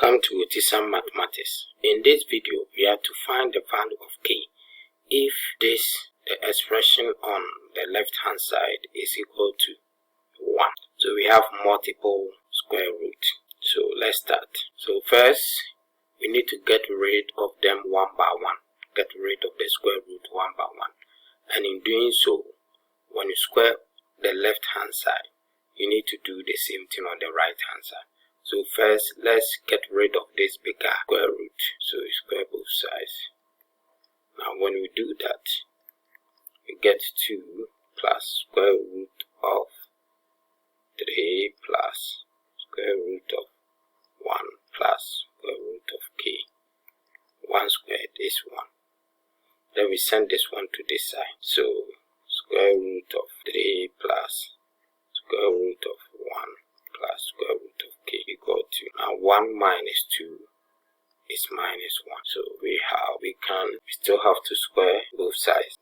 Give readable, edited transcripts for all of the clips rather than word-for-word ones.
Welcome to Otisam Mathematics. In this video, we have to find the value of k if the expression on the left hand side is equal to 1. So we have multiple square roots. So let's start. So first, we need to get rid of them one by one. Get rid of the square root one by one. And in doing so, when you square the left hand side, you need to do the same thing on the right hand side. So first, let's get rid of this bigger square root. So we square both sides. Now when we do that, we get 2 plus square root of 3 plus square root of 1 plus square root of k. 1 squared is 1. Then we send this one to this side. So square root of 3 plus square root of 1 plus square root of k equal to, now 1 minus 2 is minus 1. So we still have to square both sides.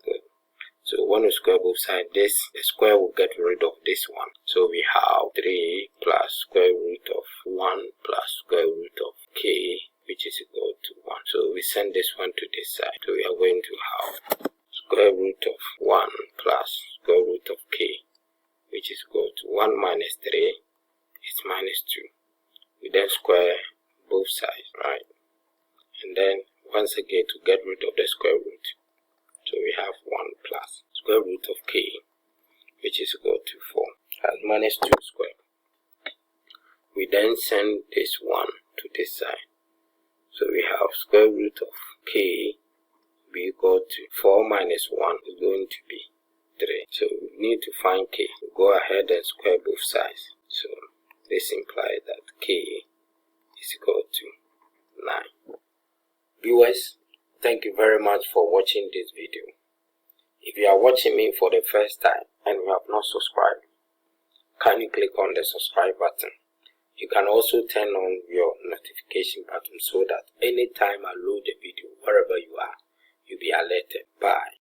So when we square both sides, the square will get rid of this one. So we have 3 plus square root of 1 plus square root of k, which is equal to 1. So we send this one to this side. So we are going to have square root of 1 plus square root of k, which is equal to 1 minus 3 is minus 2. We then square both sides, right? And then once again to get rid of the square root. So we have 1 plus square root of k, which is equal to 4, as minus 2 squared. We then send this one to this side. So we have square root of k be equal to 4 minus 1 is going to be 3. So we need to find k. Go ahead and square both sides. So this implies that k is equal to 9. Viewers, thank you very much for watching this video. If you are watching me for the first time and you have not subscribed, kindly click on the subscribe button. You can also turn on your notification button so that anytime I load a video, wherever you are, you'll be alerted. Bye.